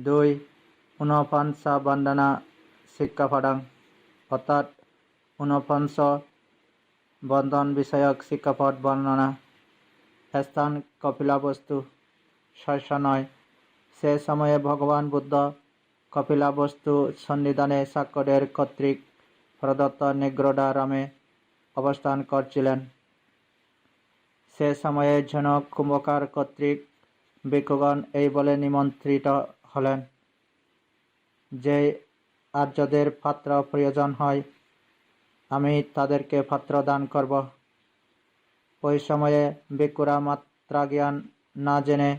2. উনপঞ্চা বন্দনা শিক্ষাপদং অর্থাৎ 49 বন্ধন বিষয়ক শিক্ষাপদ বর্ণনা। স্থান কপিলাবস্তু। 609 সে সময়ে ভগবান বুদ্ধ কপিলাবস্তু সন্নিধানে শাক্যদের কর্তৃক প্রদত্ত নেগ্রোডারামে অবস্থান করছিলেন। সে সময়ে জনক কুম্ভকার কর্তৃক ভিক্ষুগণ এই বলে নিমন্ত্রিত হলেন যে আর্যদের পাত্র প্রয়োজন হয় আমি তাদেরকে পাত্র দান করব। ওই সময়ে ভিক্ষুরা মাত্রা জ্ঞান না জেনে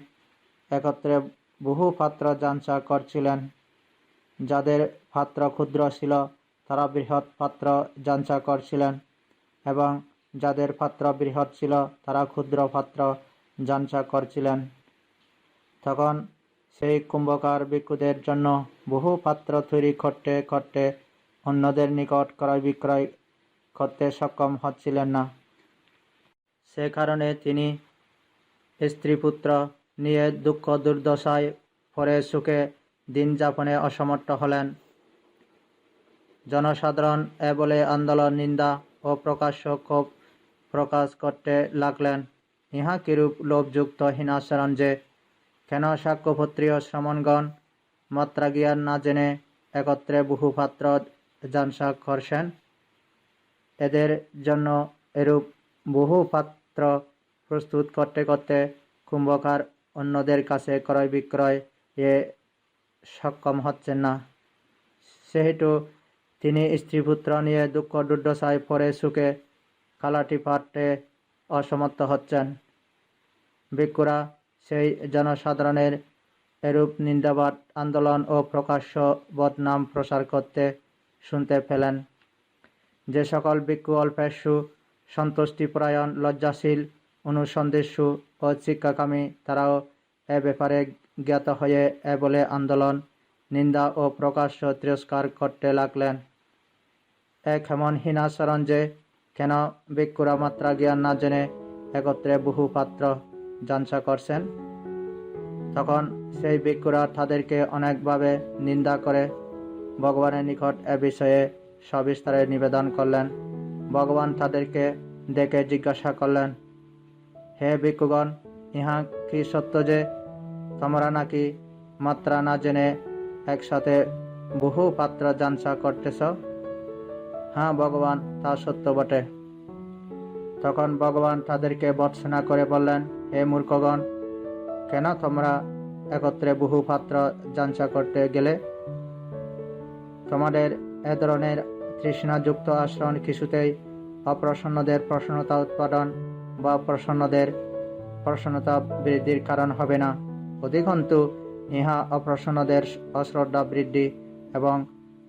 একত্রে বহু পাত্র যাঞ্চা করছিলেন। যাদের পাত্র ক্ষুদ্র ছিল তারা বৃহৎ পাত্র যাঞ্চা করছিলেন এবং যাদের পাত্র বৃহৎ ছিল তারা ক্ষুদ্র পাত্র যাঞ্চা করছিলেন। তখন সেই কুম্ভকার ভিক্ষুদের জন্য বহু পাত্র তৈরি করতে করতে অন্যদের নিকট ক্রয় বিক্রয় করতে সক্ষম হচ্ছিলেন না। সে কারণে তিনি স্ত্রীপুত্র নিয়ে দুঃখ দুর্দশায় পরে সুখে দিন যাপনে অসমর্থ হলেন। জনসাধারণ এ বলে আন্দোলন নিন্দা ও প্রকাশ্য ক্ষোভ প্রকাশ করতে লাগলেন। ইহা কিরূপ লোভযুক্ত হীনাচরণ যে কেন শাক্যক্ষত্রিয় শ্রমণগণ মাত্রা জ্ঞান না জেনে একত্রে বহু পাত্র যাঞ্চা করছেন। এদের জন্য এরূপ বহু পাত্র প্রস্তুত করতে করতে কুম্ভকার অন্যদের কাছে ক্রয় বিক্রয় সক্ষম হচ্ছেন না। সেহেতু তিনি স্ত্রীপুত্র নিয়ে দুঃখ দুর্দশায় পরে সুখে কালাটি পাঠতে অসমর্থ হচ্ছেন। ভিক্ষুরা সেই জনসাধারণের এরূপ নিন্দাবাদ আন্দোলন ও প্রকাশ্য বদনাম প্রসার করতে শুনতে পেলেন। যে সকল ভিক্ষু অল্পেষু সন্তুষ্টিপরায়ণ লজ্জাশীল অনুসন্দেশু ও শিক্ষাকামী তারাও এ ব্যাপারে জ্ঞাত হয়ে এ বলে আন্দোলন নিন্দা ও প্রকাশ্য তিরস্কার করতে লাগলেন। এক এমন হীনাচরণ যে কেন ভিক্ষুরা মাত্রা জ্ঞান না জেনে একত্রে বহু পাত্র যাঞ্চা করছেন। তখন সেই ভিক্ষুরা তাদেরকে অনেকভাবে নিন্দা করে ভগবানের নিকট এ বিষয়ে সবিস্তারে নিবেদন করলেন। ভগবান তাদেরকে ডেকে জিজ্ঞাসা করলেন, হে ভিক্ষুগণ, ইহা কি সত্য যে তোমরা নাকি মাত্রা না জেনে একসাথে বহু পাত্র যাঞ্চা করতেছ? হ্যাঁ ভগবান, তা সত্য বটে। তখন ভগবান তাদেরকে ভর্ৎসনা করে বললেন, হে মূর্খগণ, কেন তোমরা একত্রে বহু পাত্র যাঞ্চা করতে গেলে? তোমাদের এ ধরনের তৃষ্ণাযুক্ত আচরণ কিছুতেই অপ্রসন্নদের প্রসন্নতা উৎপাদন বা প্রসন্নদের প্রসন্নতা বৃদ্ধির কারণ হবে না। অধিকন্তু ইহা অপ্রসন্নদের অশ্রদ্ধা বৃদ্ধি এবং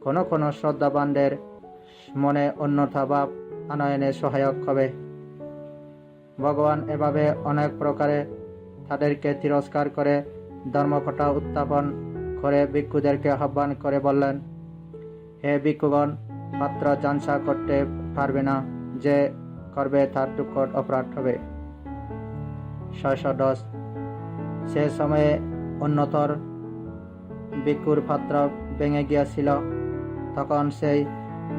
কোনো কোনো শ্রদ্ধাবানদের মনে অন্যথা ভাব আনয়নে সহায়ক হবে। ভগবান এভাবে অনেক প্রকারে তাদেরকে তিরস্কার করে ধর্মকথা উত্থাপন করে ভিক্ষুদেরকে আহ্বান করে বললেন, হে ভিক্ষুগণ, পাত্র যাঞ্চা করতে পারবে না, যে করবে তার দুঃখ অপরাধ হবে। 610 সে সময়ে অন্যতর ভিক্ষুর পাত্র ভেঙে গিয়াছিল। তখন সেই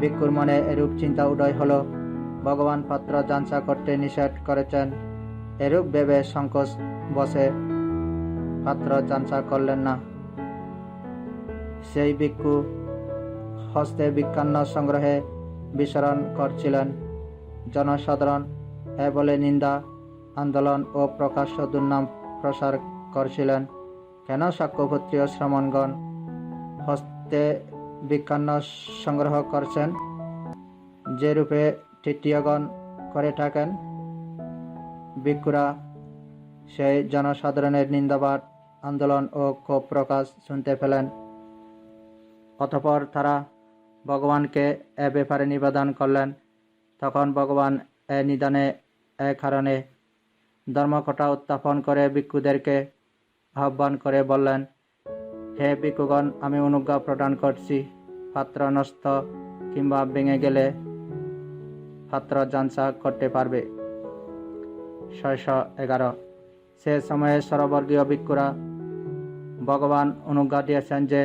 ভিক্ষুর মনে এরূপ চিন্তা উদয় হল, ভগবান পাত্র যাঞ্চা করতে নিষেধ করেছেন। এরূপ ভেবে সংকোচ বসে পাত্র যাঞ্চা করলেন না। সেই ভিক্ষু হস্তে ভিক্ষান্ন সংগ্রহে বিচরণ করছিলেন। জনসাধারণ এ বলে নিন্দা আন্দোলন ও প্রকাশ্য দুর্নাম প্রসার করছিলেন, কেন শাক্যক্ষত্রিয় শ্রমণগণ হস্তে ভিক্ষান্ন সংগ্রহ করছেন, যে রূপে তৃতীয়গণ করে থাকেন। ভিক্ষুরা সেই জনসাধারণের নিন্দাবাদ আন্দোলন ও ক্ষোভ প্রকাশ শুনতে পেলেন। অতঃপর তারা ভগবানকে এ ব্যাপারে নিবেদন করলেন। তখন ভগবান এ নিদানে এ কারণে ধর্মকথা উত্থাপন করে ভিক্ষুদেরকে আহ্বান করে বললেন, হে ভিক্ষুগণ, আমি অনুজ্ঞা প্রদান করছি, পাত্র নষ্ট কিংবা ভেঙে গেলে পাত্র যাঞ্চা করতে পারবে। 611 সে সময়ে সর্ববর্গীয় ভিক্ষুরা ভগবান অনুজ্ঞা দিয়েছেন যে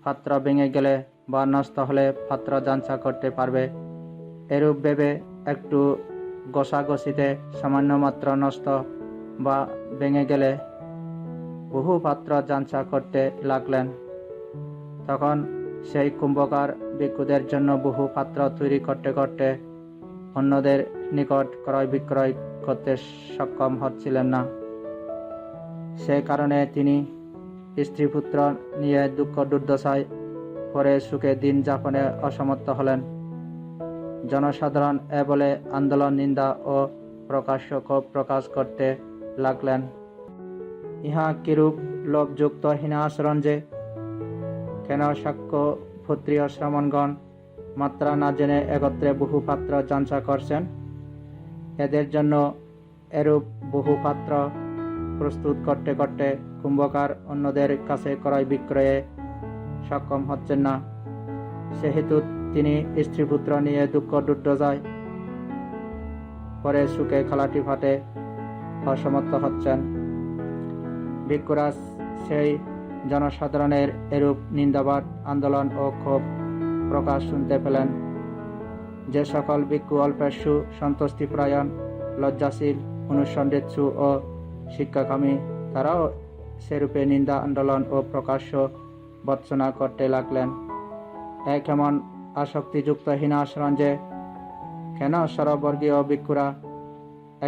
পাত্র ভেঙে গেলে বা নষ্ট হলে পাত্র যাঞ্চা করতে পারবে। এরূপ ভেবে একটু ঘষাঘষিতে সামান্য মাত্র নষ্ট বা ভেঙে গেলে বহু পাত্র যাঞ্চা করতে লাগলেন। তখন সেই কুম্ভকার ভিক্ষুদের জন্য বহু পাত্র তৈরি করতে করতে অন্যদের নিকট ক্রয় বিক্রয় করতে সক্ষম হচ্ছিলেন না। সে কারণে তিনি স্ত্রী পুত্র নিয়ে দুঃখ দুর্দশায় পরে সুখে দিন যাপনে অসমর্থ হলেন। জনসাধারণ এ বলে আন্দোলন, নিন্দা ও প্রকাশ্য ক্ষোভ প্রকাশ করতে লাগলেন। ইহা কিরূপ লোভযুক্ত হীন আচরণ যে! কেন শাক্য ক্ষত্রিয় শ্রমণগণ মাত্রা না জেনে একত্রে বহু পাত্র যাঞ্চা করছেন? এদের জন্য এরূপ বহু পাত্র প্রস্তুত করতে করতে কুম্ভকার অন্যদের কাছে ক্রয় বিক্রয়ে সক্ষম হচ্ছেন না। সেহেতু তিনি স্ত্রীপুত্র নিয়ে দুঃখ দুর্দশায় পরে সুখে খালাটি ফাটে অসমর্থ হচ্ছেন। ভিক্ষুরাজ সেই জনসাধারণের এরূপ নিন্দাবাদ, আন্দোলন ও ক্ষোভ প্রকাশ শুনতে পেলেন। যে সকল ভিক্ষু অল্পেষু, সন্তুষ্টিপরায়ণ, লজ্জাশীল, অনুসন্ধিৎসু ও শিক্ষাকামী, তারাও সেরূপে নিন্দা, আন্দোলন ও প্রকাশ্য ভর্ৎসনা করতে লাগলেন। এক এমন আসক্তিযুক্ত হীন আচরণ যে! কেন সর্ববর্গীয় ভিক্ষুরা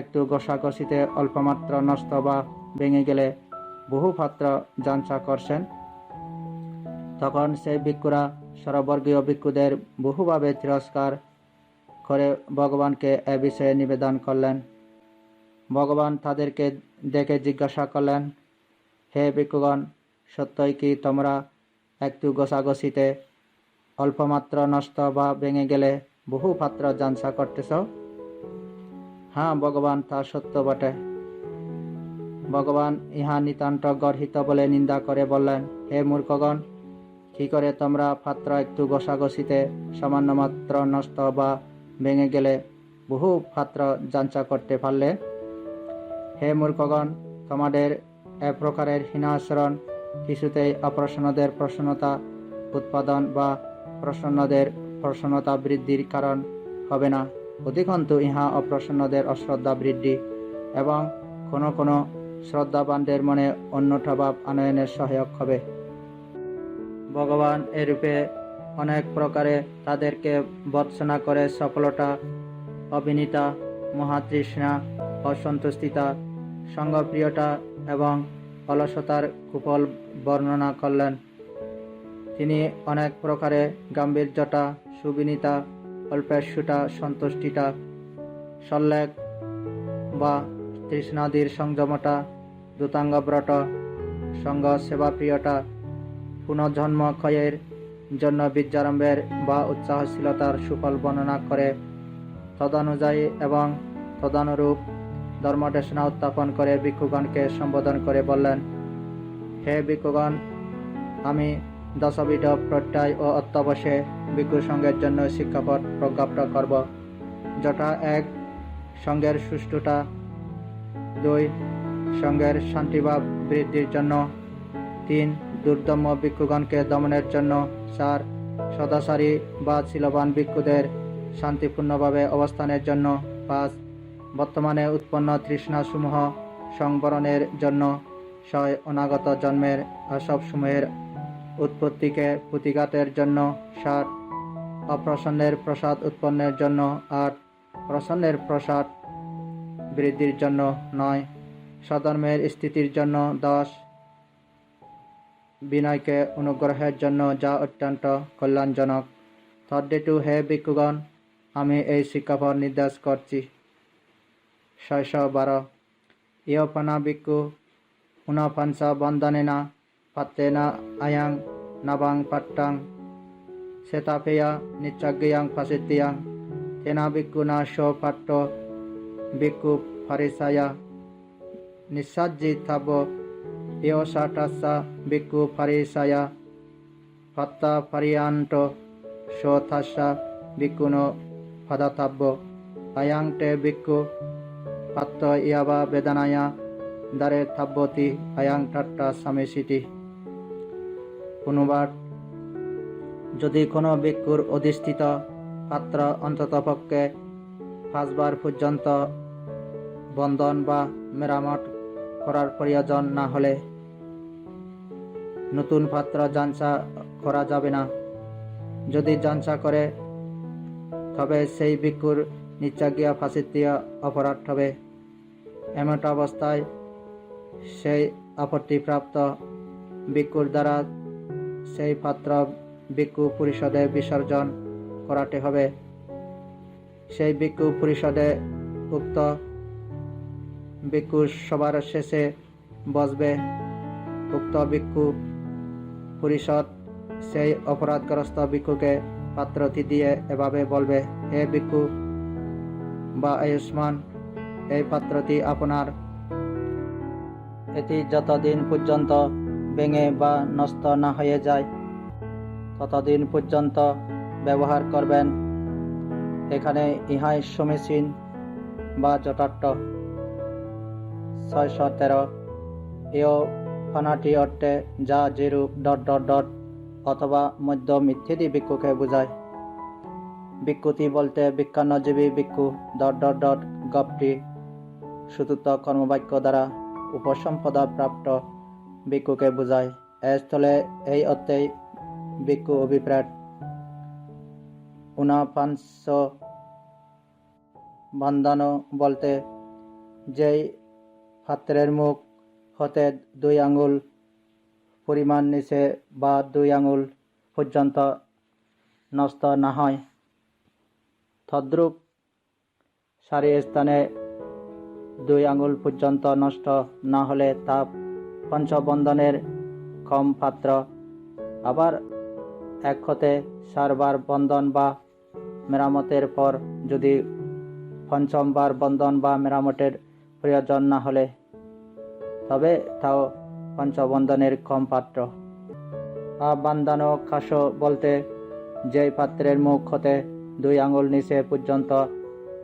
একটু ঘষাঘষিতে অল্পমাত্র নষ্ট বা ভেঙে গেলে বহু পাত্র যাঞ্চা করছেন? তখন সেই ভিক্ষুরা সর্ববর্গীয় ভিক্ষুদের বহুভাবে তিরস্কার করে ভগবানকে এ বিষয়ে নিবেদন করলেন। ভগবান তাদেরকে দেখে জিজ্ঞাসা করলেন, হে ভিক্ষুগণ, সত্যই কি তোমরা একটু ঘষাঘষিতে অল্পমাত্র নষ্ট বা ভেঙে গেলে বহু পাত্র যাঞ্চা করতেছ? হ্যাঁ ভগবান, তা সত্য বটে। ভগবান ইহা নিতান্ত গর্হিত বলে নিন্দা করে বললেন, হে মূর্খগণ, কি করে তোমরা পাত্র একটু ঘষাঘষিতে সামান্য মাত্র নষ্ট বা ভেঙে গেলে বহু পাত্র যাঞ্চা করতে পারলে? হে মূর্খগণ, তোমাদের এ প্রকারের হীন আচরণ কিছুতেই অপ্রসন্নদের প্রসন্নতা উৎপাদন বা প্রসন্নদের প্রসন্নতা বৃদ্ধির কারণ হবে না, অধিকন্তু ইহা অপ্রসন্নদের অশ্রদ্ধা বৃদ্ধি এবং কোনো কোনো শ্রদ্ধাবানদের মনে অন্যথা ভাব আনয়নের সহায়ক হবে। ভগবান এরূপে অনেক প্রকারে তাদেরকে ভর্ৎসনা করে সফলতা, অবিনীতা, মহাতৃষ্ণা, অসন্তুষ্টিতা, সঙ্গপ্রিয়তা এবং অলসতার কুফল বর্ণনা করলেন। তিনি অনেক প্রকারে গাম্ভীর্যতা, সুবিনীতা, অল্পেষুতা, সন্তুষ্টিতা, সল্লেখ বা তৃষ্ণাদির সংযমতা, দূতাঙ্গব্রত, সঙ্গ সেবাপ্রিয়তা, পুনর্জন্ম ক্ষয়ের জন্য বীর্যারম্ভের বা উৎসাহশীলতার সুফল বর্ণনা করে তদানুযায়ী এবং তদানুরূপ ধর্মদেশনা উত্থাপন করে ভিক্ষুগণকে সম্বোধন করে বললেন, হে ভিক্ষুগণ, আমি দশবিধ প্রত্যয় ও অত্যবশ্যে ভিক্ষু সঙ্গের জন্য শিক্ষাপদ প্রজ্ঞাপ্ত করব, যথা 1. সঙ্গের সুষ্ঠুতা, 2. সঙ্গের শান্তিভাব বৃদ্ধির জন্য, 3. দুর্দম্য ভিক্ষুগণকে দমনের জন্য, 4. সদাচারী বা শীলবান ভিক্ষুদের শান্তিপূর্ণভাবে অবস্থানের জন্য, 5. বর্তমানে উৎপন্ন তৃষ্ণাসমূহ সংবরণের জন্য, 6. অনাগত জন্মের আসবসমূহের উৎপত্তিকে প্রতিঘাতের জন্য, 7. অপ্রসন্নের প্রসাদ উৎপন্নের জন্য, 8. প্রসন্নের প্রসাদ বৃদ্ধির জন্য, 9. স্বধর্মের স্থিতির জন্য, 10. বিনয়কে অনুগ্রহের জন্য, যা অত্যন্ত কল্যাণজনক। তদ্হেতু হে ভিক্ষুগণ, আমি এই শিক্ষাপদ নির্দেশ করছি। 612 ইয়পনা ভিক্ষু উনপঞ্চা বন্দনেনা পাত্রেনা আয়াং নবাং পাট্টাং সেতাপেয়া নিচ্ছাজ্ঞাং ফাসিত্যাং তেনা ভিক্ষুনা সৌপাট্ট ভিক্ষু ফারিসায়া নিঃসাজ্জিতাব্য ইয়সাটাসা ভিক্ষু ফারিসায়া পাত্তা পারিয়ান্ত সোথাসা ভিক্ষুনো পদাতাব্য আয়াং তে ভিক্ষু পাত্র ইয়াবা বেদনায়া দ্বারে থাব্যতি আয়াং ঠাট্টা সামেশিতি। অনুবাদ: যদি কোনো ভিক্ষুর অধিষ্ঠিত পাত্র অন্ততপক্ষে 5 বার পর্যন্ত বন্ধন বা মেরামত করার প্রয়োজন না হলে নতুন পাত্র যাঞ্চা করা যাবে না। যদি যাঞ্চা করে তবে সেই ভিক্ষুর নিশ্চয়ই ফাঁসিতে অপরাধ হবে। এমন অবস্থায় সেই আপত্তিপ্রাপ্ত ভিক্ষুর দ্বারা সেই পাত্র ভিক্ষু পরিষদে বিসর্জন করাতে হবে। সেই ভিক্ষু পরিষদে উক্ত ভিক্ষু সবার শেষে বসবে। উক্ত ভিক্ষু পরিষদ সেই অপরাধগ্রস্ত ভিক্ষুকে পাত্রটি দিয়ে এভাবে বলবে: হে ভিক্ষু বা আয়ুষ্মান, এই পাত্রটি আপনার। এটি যতদিন পর্যন্ত ভেঙে বা নষ্ট না হয়ে যায় ততদিন পর্যন্ত ব্যবহার করবেন। এখানে ইহাই সমীচীন বা যথার্থ। 613 এও ফানাটি অর্থে যা যেরূপ ... অথবা মধ্যম ইত্যাদি ভিক্ষুকে বোঝায়। ভিক্ষুতি বলতে ভিক্ষান্নজীবী ভিক্ষু ... গপটি সুতুত কর্মবাক্য দ্বারা উপসম্পদা প্রাপ্ত ভিক্ষুকে বোঝায়। এ স্থলে এই অর্থেই ভিক্ষু অভিপ্রেত। 49 বান্ধানো বলতে যেই পাত্রের মুখ হতে 2 আঙ্গুল পরিমাণ নিচে বা 2 আঙ্গুল পর্যন্ত নষ্ট না হয়। তদ্রূপ সারি স্থানে 2 আঙ্গুল পর্যন্ত নষ্ট না হলে তা পঞ্চবন্ধনের কম পাত্র। আবার 1 হতে 4 বার বন্ধন বা মেরামতের পর যদি 5ম বার বন্ধন বা মেরামতের প্রয়োজন না হলে তবে তাও পঞ্চবন্ধনের কম পাত্র। বান্ধানো কাশ বলতে যেই পাত্রের মুখ হতে 2 আঙ্গুল নিচে পর্যন্ত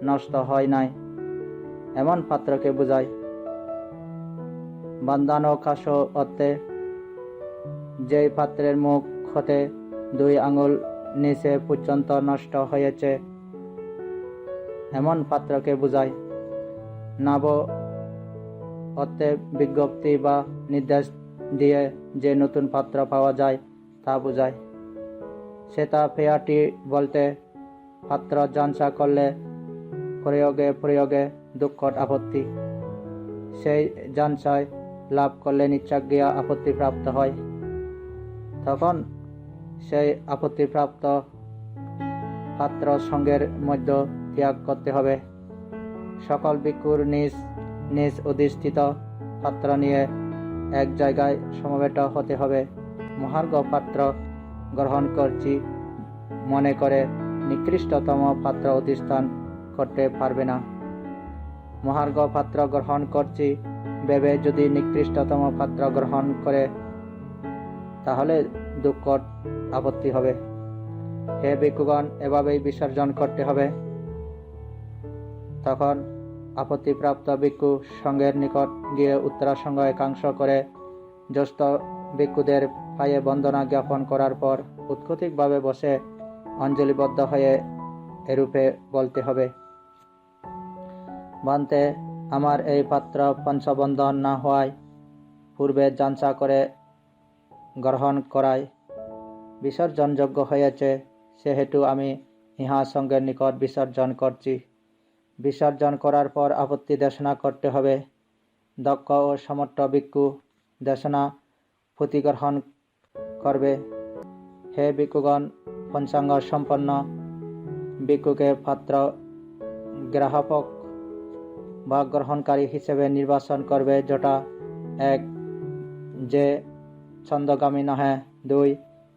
নষ্ট হয় নাই এমন পাত্রকে বোঝায়। বান্ধানো কাশ অর্থে যেই পাত্রের মুখ হতে 2 আঙ্গুল নিচে পর্যন্ত নষ্ট হয়েছে এমন পাত্রকে বোঝায়। নাব অর্থে বিজ্ঞপ্তি বা নির্দেশ দিয়ে যে নতুন পাত্র পাওয়া যায় তা বোঝায়। সেটা ফেয়াটি বলতে পাত্র যাঞ্চা করলে প্রয়োগে দুঃখট আপত্তি। সেই যাঞ্চায় লাভ করলে নিশ্চয়ই আপত্তিপ্রাপ্ত হয়। তখন সেই আপত্তিপ্রাপ্ত পাত্র সঙ্গের মধ্যে ত্যাগ করতে হবে। সকল ভিক্ষুর নিজ নিজ অধিষ্ঠিত পাত্র নিয়ে এক জায়গায় সমবেত হতে হবে। মহার্ঘ পাত্র গ্রহণ করছি মনে করে নিকৃষ্টতম পাত্র অধিষ্ঠান করতে পারবে না। মহার্ঘ পাত্র গ্রহণ করছি ভেবে যদি নিকৃষ্টতম পাত্র গ্রহণ করে তাহলে দুঃখট আপত্তি হবে। হে ভিক্ষুগণ, এভাবেই বিসর্জন করতে হবে। তখন আপত্তিপ্রাপ্ত ভিক্ষু সঙ্গের নিকট গিয়ে উত্তরাসঙ্গ একাংশ করে জ্যেষ্ঠ ভিক্ষুদের পায়ে বন্দনা জ্ঞাপন করার পর উৎকটিকভাবে বসে অঞ্জলিবদ্ধ হয়ে এরূপে বলতে হবে: বান্তে, আমার এই পাত্র পঞ্চবন্ধন না হওয়ায় পূর্বে যাঞ্চা করে গ্রহণ করায় বিসর্জনযোগ্য হয়েছে, সেহেতু আমি ইহা সঙ্গের নিকট বিসর্জন করছি। বিসর্জন করার পর আপত্তি দেশনা করতে হবে। দক্ষ ও সমর্থ ভিক্ষু দেশনা প্রতিগ্রহণ করবে। হে ভিক্ষুগণ, পঞ্চাঙ্গ সম্পন্ন ভিক্ষুকে পাত্র গ্রাহক বা গ্রহণকারী হিসেবে নির্বাচন করবে, যটা 1 যে ছন্দগামী নহে, 2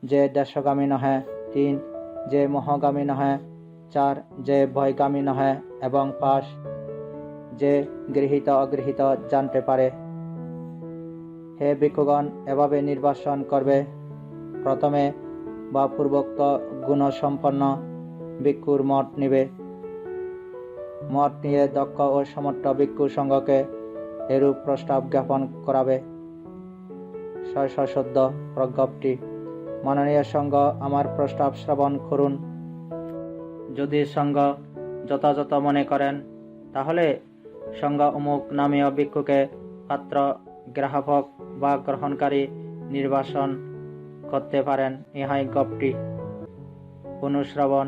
যে দেশগামী নহে, 3 যে মোহগামী নহে, 4 যে ভয়গামী নহে এবং 5 যে গৃহীত অগৃহীত জানতে পারে। হে ভিক্ষুগণ, এভাবে নির্বাচন করবে। প্রথমে বা পূর্বোক্ত গুণসম্পন্ন ভিক্ষুর মত নিবে। মত নিয়ে দক্ষ ও সমর্থ ভিক্ষু সঙ্গকে এরূপ প্রস্তাব জ্ঞাপন করাবে। 614 প্রজ্ঞপ্তি: মাননীয় সঙ্গ আমার প্রস্তাব শ্রবণ করুন। যদি সঙ্গ যথাযথ মনে করেন তাহলে সঙ্গ অমুক নামীয় ভিক্ষুকে পাত্র গ্রাহক বা গ্রহণকারী নির্বাচন করতে পারেন। ইহাই গপটি। অনুশ্রবণ।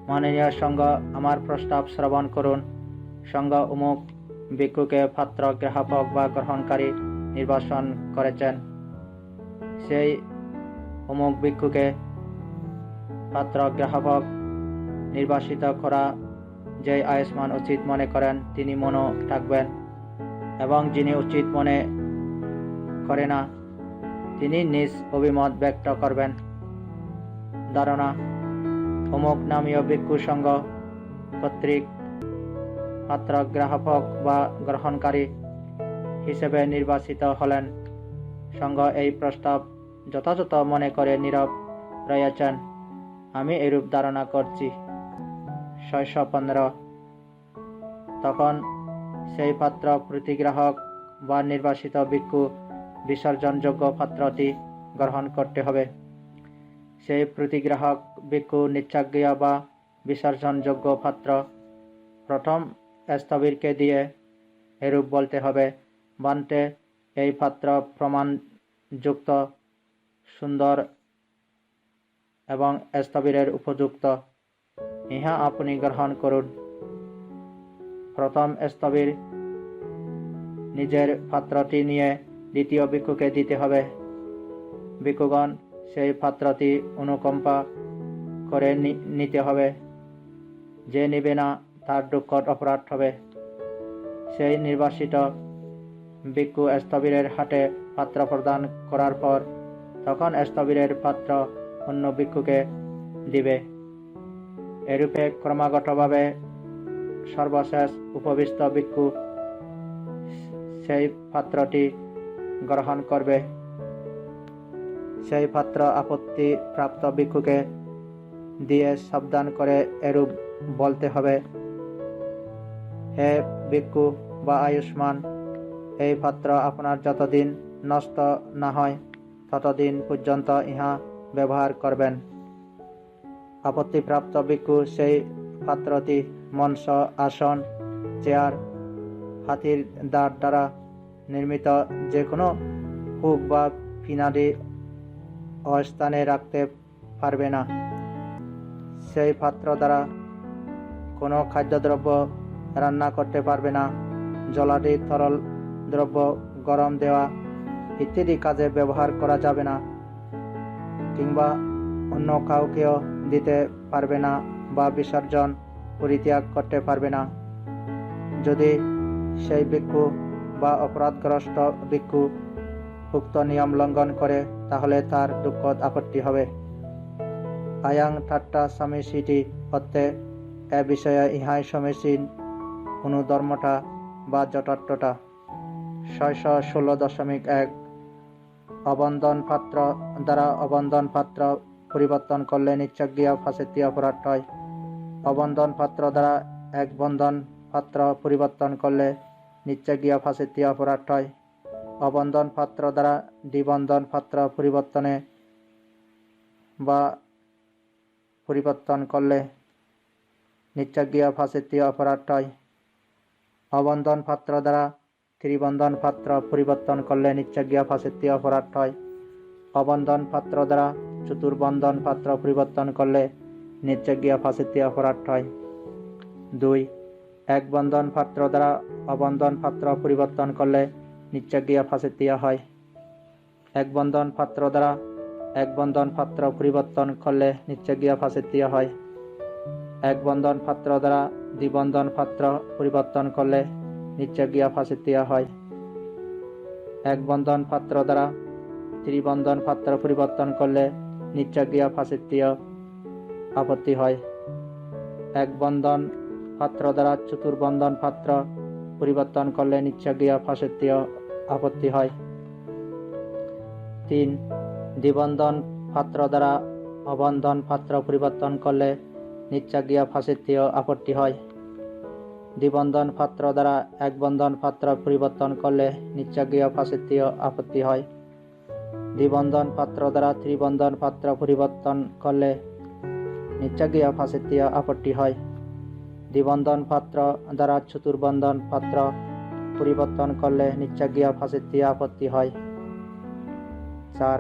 মাননীয় সঙ্গ আমার প্রস্তাব শ্রবণ করুন। সঙ্গ অমুক ভিক্ষুকে পাত্র গ্রাহক বা গ্রহণকারী নির্বাচন করেছেন। সেই অমুক ভিক্ষুকে পাত্র গ্রাহক নির্বাচিত করা যে আয়ুষ্মান উচিত মনে করেন তিনি মনে থাকবেন, এবং যিনি উচিত মনে করে না তিনি নিজ অভিমত ব্যক্ত করবেন। ধারণা। অমুক নামীয় ভিক্ষু সঙ্গ কর্তৃক পাত্র গ্রাহক বা গ্রহণকারী হিসেবে নির্বাচিত হলেন। সঙ্গ এই প্রস্তাব যথাযথ মনে করে নীরব রয়েছেন। আমি এরূপ ধারণা করছি। 615। তখন সেই পাত্র প্রতিগ্রাহক বা নির্বাচিত ভিক্ষু বিসর্জনযোগ্য পাত্রটি গ্রহণ করতে হবে। সেই প্রতিগ্রাহক ভিক্ষু নিচ্ছাজ্ঞা বা বিসর্জনযোগ্য পাত্র প্রথম স্থবিরকে দিয়ে এরূপ বলতে হবে, বান্তে এই পাত্র প্রমাণযুক্ত, সুন্দর এবং স্থবিরের উপযুক্ত, ইহা আপনি গ্রহণ করুন। প্রথম স্থবির নিজের পাত্রটি নিয়ে দ্বিতীয় ভিক্ষুকে দিতে হবে। ভিক্ষুগণ সেই পাত্রটি অনুকম্পা করে নিতে হবে। যে নিবে না তার দুঃখদ অপরাধ হবে। সেই নির্বাসিত ভিক্ষু স্থবিরের হাতে পাত্র প্রদান করার পর তখন স্থবিরের পাত্র অন্য ভিক্ষুকে দিবে। এরূপে ক্রমাগতভাবে সর্বশেষ উপবিষ্ট ভিক্ষু সেই পাত্রটি গ্রহণ করবে। সেই পাত্র আপত্তি প্রাপ্ত ভিক্ষুকে দিয়ে সাবধান করে এরূপ বলতে হবে, হে ভিক্ষু বা আয়ুষ্মান, এই পাত্র আপনার যতদিন নষ্ট না হয় ততদিন পর্যন্ত ইহা ব্যবহার করবেন। আপত্তিপ্রাপ্ত ভিক্ষু সেই পাত্রটি মঞ্চ, আসন, চেয়ার, হাতির দাঁত দ্বারা নির্মিত যে কোনো হুক বা ফিনাদি অস্থানে রাখতে পারবে না। সেই পাত্র দ্বারা কোনো খাদ্যদ্রব্য রান্না করতে পারবে না। জলাদি তরল দ্রব্য গরম দেওয়া ইত্যাদি কাজে ব্যবহার করা যাবে না, কিংবা অন্য কাউকেও দিতে পারবে না বা বিসর্জন পরিত্যাগ করতে পারবে না। যদি সেই ভিক্ষু বা অপরাধগ্রস্ত ভিক্ষু উক্ত নিয়ম লঙ্ঘন করে তাহলে তার দুঃখদ আপত্তি হবে। আয়াং ঠাট্টা সমীচীতি অর্থে এ বিষয়ে ইহাই সমীচীন অনুধর্মটা বা যথার্থতা। 616.1 অবন্ধন পাত্র দ্বারা অবন্ধন পাত্র পরিবর্তন করলে নিচ্ছাজ্ঞা ফাঁসিতে অপরাধ হয়। অবন্ধন পাত্র দ্বারা এক বন্ধন পাত্র পরিবর্তন করলে নিচ্ছাজ্ঞা ফাঁসিতে অপরাধ হয়। অবন্ধন পাত্র দ্বারা দ্বিবন্ধন পাত্র পরিবর্তনে বা পরিবর্তন করলে নিচ্ছাজ্ঞা ফাঁসিতে অপরাধ হয়। অবন্ধন পাত্র দ্বারা ত্রিবন্ধন পাত্র পরিবর্তন করলে নিচ্ছাজ্ঞা ফাঁসিতে অপরাধ হয়। অবন্ধন পাত্র দ্বারা চতুর্বন্ধন পাত্র পরিবর্তন করলে নিচ্ছাজ্ঞা ফাঁসিতে অপরাধ হয়। 2. এক বন্ধন পাত্র দ্বারা অবন্ধন পাত্র পরিবর্তন করলে নিচ্ছাজ্ঞা ফাঁসিতে হয়। এক বন্ধন পাত্র দ্বারা এক বন্ধন পাত্র পরিবর্তন করলে নিচ্ছাজ্ঞা ফাঁসিতে হয়। এক বন্ধন পাত্র দ্বারা দ্বিবন্ধন পাত্র পরিবর্তন করলে নিচ্ছাজ্ঞা ফাঁসিতে হয়। এক বন্ধন পাত্র দ্বারা ত্রিবন্ধন পাত্র পরিবর্তন করলে নিচ্ছাজ্ঞা ফাঁসিতে আপত্তি হয়। এক বন্ধন পাত্র দ্বারা চতুর্বন্ধন পাত্র পরিবর্তন করলে নিচ্ছাজ্ঞা ফাঁসিতে আপত্তি হয়। 3. দ্বিবন্ধন পাত্র দ্বারা অবন্ধন পাত্র পরিবর্তন করলে নিচ্ছাজ্ঞা ফাঁসিতে আপত্তি হয়। দ্বিবন্ধন পাত্র দ্বারা এক বন্ধন পাত্র পরিবর্তন করলে নিচ্ছাজ্ঞা ফাঁসিতে আপত্তি হয়। দ্বিবন্ধন পাত্র দ্বারা ত্রিবন্ধন পাত্র পরিবর্তন করলে নিশ্চয়ই ফাঁসিতীয় আপত্তি হয়। দ্বিবন্ধন পাত্র দ্বারা চতুর্বন্ধন পাত্র পরিবর্তন করলে নিশ্চয়ই ফাঁসিতীয় আপত্তি হয়। 4.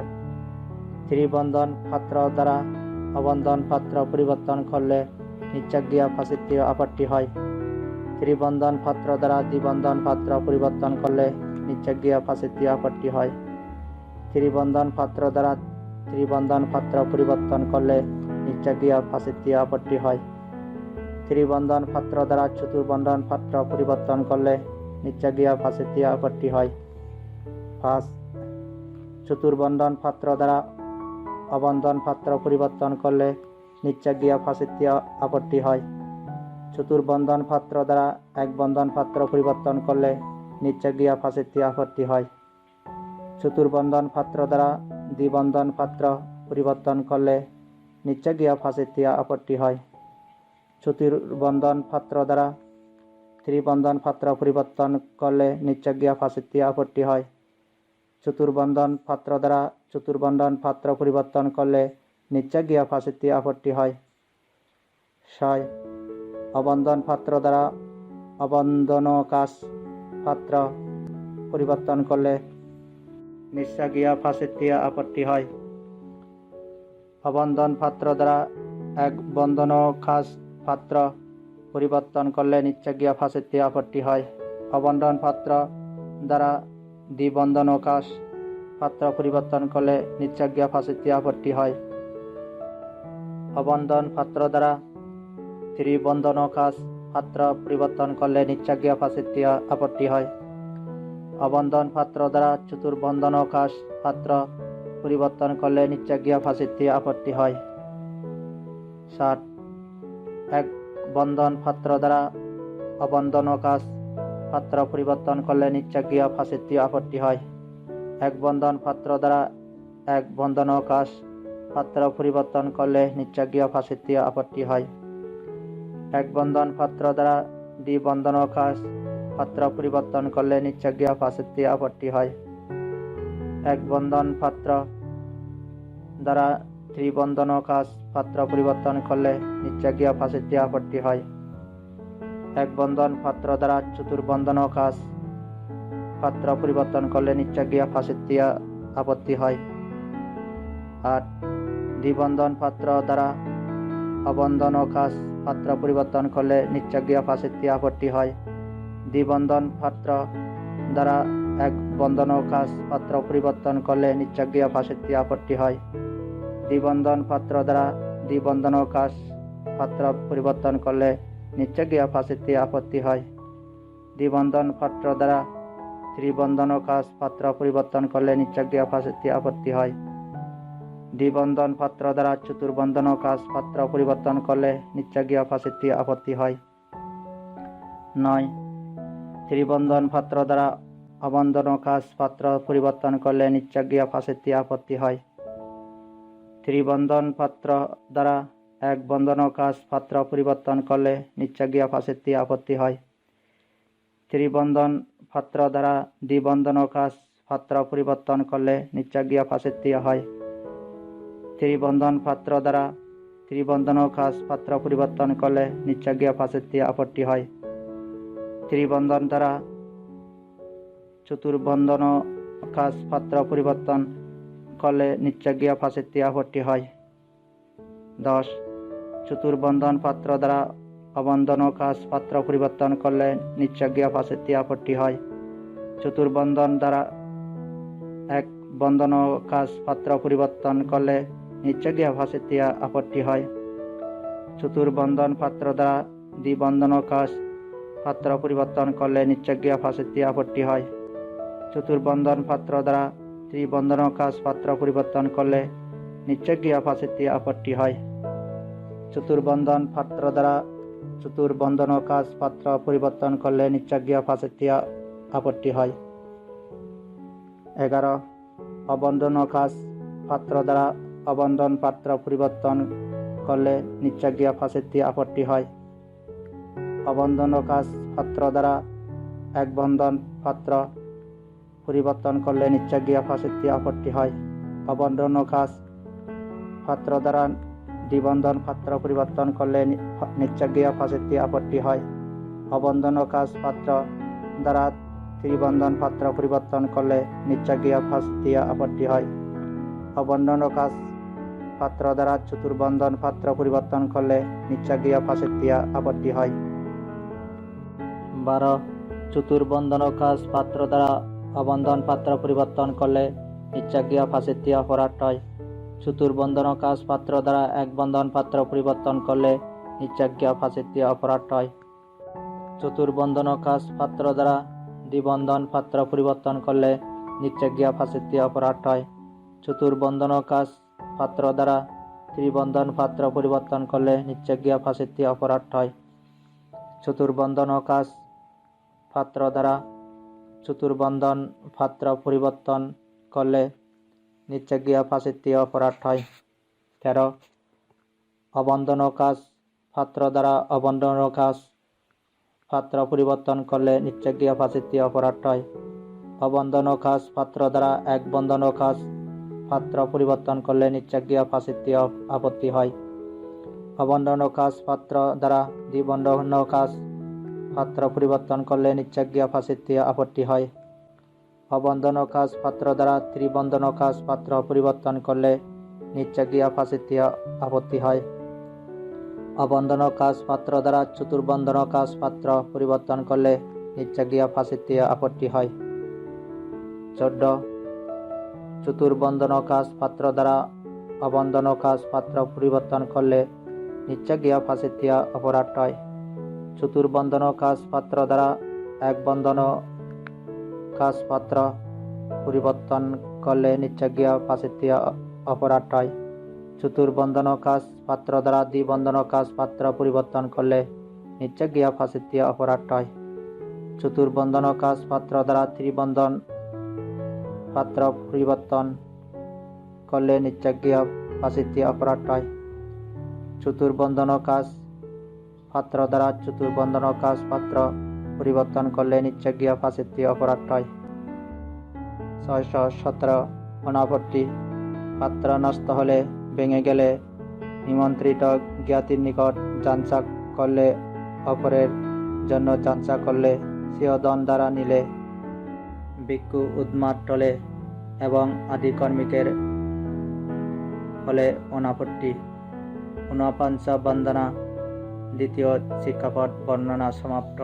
ত্রিবন্ধন পাত্র দ্বারা অবন্ধন পাত্র পরিবর্তন করলে নিশ্চয়ই ফাঁসিতীয় আপত্তি হয়। ত্রিবন্ধন পাত্র দ্বারা দ্বিবন্ধন পাত্র পরিবর্তন করলে নিশ্চয়ই ফাঁসিতীয় আপত্তি হয়। ত্রিবন্ধন পাত্র দ্বারা ত্রিবন্ধন পাত্র পরিবর্তন করলে নিশ্চয়ই ফাঁসিতীয় আপত্তি হয়। ত্রিবন্ধন পাত্র দ্বারা চতুর্বন্ধন পাত্র পরিবর্তন করলে নিশ্চয়ই ফাঁসিতীয় আপত্তি হয়। 5. চতুর্বন্ধন পাত্র দ্বারা অবন্ধন পাত্র পরিবর্তন করলে নিশ্চয়ই ফাঁসিতীয় আপত্তি হয়। চতুর্বন্ধন পাত্র দ্বারা এক বন্ধন পাত্র পরিবর্তন করলে নিশ্চয়ই ফাঁসিতীয় আপত্তি হয়। চতুর্বন্ধন পাত্র দ্বারা দ্বিবন্ধন পাত্র পরিবর্তন করলে নিশ্চয়ই ফাঁসিতীয় আপত্তি হয়। চতুর্বন্ধন পাত্র দ্বারা ত্রিবন্ধন পাত্র পরিবর্তন করলে নিশ্চয়ই ফাঁসিতীয় আপত্তি হয়। চতুর্বন্ধন পাত্র দ্বারা চতুর্বন্ধন পাত্র পরিবর্তন করলে নিশ্চয়ই ফাঁসিতীয় আপত্তি হয়। 6. অবন্ধন পাত্র দ্বারা অবন্ধনকাশ পাত্র পরিবর্তন করলে নিশ্চয়ই ফাঁসিতীয় আপত্তি হয়। অবন্ধন পাত্র দ্বারা এক বন্ধনকাশ পাত্র পরিবর্তন করলে নিশ্চয়ই ফাঁসিতীয় আপত্তি হয়। অবন্ধন পাত্র দ্বারা দ্বিবন্ধনকাশ পাত্র পরিবর্তন করলে নিশ্চয়ই ফাঁসিতীয় আপত্তি হয়। অবন্ধন পাত্র দ্বারা ত্রিবন্ধনকাশ পাত্র পরিবর্তন করলে নিশ্চয়ই ফাঁসিতীয় আপত্তি হয়। অবন্ধন পাত্র দ্বারা চতুর্বন্ধনকাশ পাত্র পরিবর্তন করলে নিশ্চয়ই ফাঁসিতীয় আপত্তি হয়। 7. এক বন্ধন পাত্র দ্বারা অবন্ধনকাশ পাত্র পরিবর্তন করলে নিশ্চয়ই ফাঁসিতীয় আপত্তি হয়। এক বন্ধন পাত্র দ্বারা এক বন্ধনকাশ পাত্র পরিবর্তন করলে নিশ্চয়ই ফাঁসিতীয় আপত্তি হয়। এক বন্ধন পাত্র দ্বারা দ্বিবন্ধনকাশ পাত্র পরিবর্তন করলে নিশ্চয়ই ফাঁসিতীয় আপত্তি হয়। এক বন্ধন পাত্র দ্বারা ত্রিবন্ধনকাশ পাত্র পরিবর্তন করলে নিশ্চয়ই ফাঁসিতীয় আপত্তি হয়। এক বন্ধন পাত্র দ্বারা চতুর্বন্ধনকাশ পাত্র পরিবর্তন করলে নিশ্চয়ই ফাঁসিতীয় আপত্তি হয়। 8. দ্বিবন্ধন পাত্র দ্বারা অবন্ধনকাশ পাত্র পরিবর্তন করলে নিশ্চয়ই ফাঁসিতীয় আপত্তি হয়। দ্বিবন্ধন পাত্র দ্বারা এক বন্ধনকাশ পাত্র পরিবর্তন করলে নিশ্চয়ই ফাঁসিতীয় আপত্তি হয়। দ্বিবন্ধন পাত্র দ্বারা দ্বিবন্ধনকাশ পাত্র পরিবর্তন করলে নিশ্চয়ই ফাঁসিতীয় আপত্তি হয়। দ্বিবন্ধন পাত্র দ্বারা ত্রিবন্ধনকাশ পাত্র পরিবর্তন করলে নিশ্চয়ই ফাঁসিতীয় আপত্তি হয়। দ্বিবন্ধন পাত্র দ্বারা চতুর্বন্ধনকাশ পাত্র পরিবর্তন করলে নিশ্চয়ই ফাঁসিতীয় আপত্তি হয়। 9. ত্রিবন্ধন পাত্র দ্বারা অবন্ধনকাশ পাত্র পরিবর্তন করলে নিশ্চয়ই ফাঁসিতীয় আপত্তি হয়। ত্রিবন্ধন পাত্র দ্বারা এক বন্ধনকাশ পাত্র পরিবর্তন করলে নিশ্চয়ই ফাঁসিতীয় আপত্তি হয়। ত্রিবন্ধন পাত্র দ্বারা দ্বিবন্ধনকাশ পাত্র পরিবর্তন করলে নিশ্চয়ই ফাঁসিতীয় হয়। ত্রিবন্ধন পাত্র দ্বারা ত্রিবন্ধনকাশ পাত্র পরিবর্তন করলে নিশ্চয়ই ফাঁসিতীয় আপত্তি হয়। ত্রিবন্ধন দ্বারা চতুর্বন্ধনকাশ পাত্র পরিবর্তন করলে নিশ্চয়ই ফাঁসিতীয় আপত্তি হয়। 10. চতুর্বন্ধন পাত্র দ্বারা অবন্ধনকাশ পাত্র পরিবর্তন করলে নিশ্চয়ই ফাঁসিতীয় আপত্তি হয়। চতুর্বন্ধন দ্বারা এক বন্ধনকাশ পাত্র পরিবর্তন করলে নিশ্চয়ই ফাঁসিতীয় আপত্তি হয়। চতুর্বন্ধন পাত্র দ্বারা দ্বিবন্ধনকাশ পাত্র পরিবর্তন করলে নিশ্চয়ই ফাঁসিতীয় আপত্তি হয়। চতুর্বন্ধন পাত্র দ্বারা ত্রিবন্ধনকাশ পাত্র পরিবর্তন করলে নিশ্চয়ই ফাঁসিতীয় আপত্তি হয়। চতুর্বন্ধন পাত্র দ্বারা চতুর্বন্ধনকাশ পাত্র পরিবর্তন করলে নিশ্চয়ই ফাঁসিতীয় আপত্তি হয়। 11. অবন্ধনকাশ পাত্র দ্বারা অবন্ধন পাত্র পরিবর্তন করলে নিশ্চয়ই ফাঁসিতীয় আপত্তি হয়। অবন্ধনকাশ পাত্র দ্বারা এক বন্ধন পাত্র পরিবর্তন করলে নিশ্চয়ই ফাঁসিতীয় আপত্তি হয়। অবন্ধন কাজ পাত্র দ্বারা দ্বিবন্ধন পাত্র পরিবর্তন করলে নিশ্চয়জ্ঞেয় ফাঁসিতে আপত্তি হয়। অবন্ধন কাজ পাত্র দ্বারা ত্রিবন্ধন পাত্র পরিবর্তন করলে নিশ্চয়জ্ঞেয় ফাঁসিতে আপত্তি হয়। অবন্ধন কাজ পাত্র দ্বারা চতুর্বন্ধন পাত্র পরিবর্তন করলে নিশ্চয়জ্ঞেয় ফাঁসিতে আপত্তি হয়। 12 চতুর্বন্ধন কাজ পাত্র দ্বারা অবন্ধন পাত্র পরিবর্তন করলে নিশ্চয়জ্ঞেয় ফাঁসিতে অপরাধ হয়। চতুর্বন্ধন কাজ পাত্র দ্বারা এক বন্ধন পাত্র পরিবর্তন করলে নিশ্চয়জ্ঞেয় ফাঁসিতে অপরাধ হয়। চতুর্বন্ধন কাজ পাত্র দ্বারা দ্বিবন্ধন পাত্র পরিবর্তন করলে নিশ্চয়জ্ঞেয় ফাঁসিতে অপরাধ হয়। চতুর্বন্ধন কাজ পাত্র দ্বারা ত্রিবন্ধন পাত্র পরিবর্তন করলে নিশ্চয়জ্ঞেয় ফাঁসিতে অপরাধ হয়। চতুর্বন্ধন কাজ পাত্র দ্বারা চতুর্বন্ধন পাত্র পরিবর্তন করলে নিশ্চয়জ্ঞেয় ফাঁসিতে অপরাধ হয়। 13 অবন্ধন কাজ পাত্র দ্বারা অবন্ধন কাজ পাত্র পরিবর্তন করলে নিশ্চয়জ্ঞেয় ফাঁসিতে অপরাধ হয়। অবন্ধন কাজ পাত্র দ্বারা এক বন্ধন কাজ পাত্র পরিবর্তন করলে নিশ্চয়জ্ঞেয় ফাঁসিতে আপত্তি হয়। অবন্ধন কাজ পাত্র দ্বারা দ্বিবন্ধন কাজ পাত্র পরিবর্তন করলে নিশ্চয়জ্ঞেয় ফাঁসিতে আপত্তি হয়। অবন্ধন কাজ পাত্র দ্বারা ত্রিবন্ধন কাজ পাত্র পরিবর্তন করলে নিশ্চয়জ্ঞেয় ফাঁসিতে আপত্তি হয়। অবন্ধন কাজ পাত্র দ্বারা চতুর্বন্ধন কাজ পাত্র পরিবর্তন করলে নিশ্চয়জ্ঞেয় ফাঁসিতে আপত্তি হয়। 14 চতুর্বন্ধন কাজ পাত্র দ্বারা অবন্ধন কাজ পাত্র পরিবর্তন করলে নিশ্চয়জ্ঞেয় ফাঁসিতে অপরাধ হয়। চতুর্বন্ধন কাজ পাত্র দ্বারা এক বন্ধন কাজ পাত্র পরিবর্তন করলে নিশ্চয়জ্ঞেয় ফাঁসিতে অপরাধ হয়। চতুর্বন্ধন কাজ পাত্র দ্বারা দ্বিবন্ধন কাজ পাত্র পরিবর্তন করলে নিশ্চয়জ্ঞেয় ফাঁসিতে অপরাধ হয়। চতুর্বন্ধন কাজ পাত্র দ্বারা ত্রিবন্ধন পাত্র পরিবর্তন করলে নিশ্চয়জ্ঞেয় ফাঁসিতে অপরাধ হয়। চতুর্বন্ধন কাজ পাত্র দ্বারা চতুর্বন্ধন কাজ পাত্র পরিবর্তন করলে নিশ্চয়জ্ঞেয় ফাঁসিতে অপরাধ হয়। 617 অনাপত্তি পাত্র নষ্ট হলে ভেঙে গেলে নিমন্ত্রিত জ্ঞাতির নিকট যাঞ্চা করলে অপরের জন্য যাঞ্চা করলে স্বীয়ধন দ্বারা নিলে ভিক্ষু উন্মাদ হলে এবং আদি কর্মিকের হলে অনাপত্তি। 49 বন্দনা দ্বিতীয় শিক্ষাপদ বর্ণনা সমাপ্ত।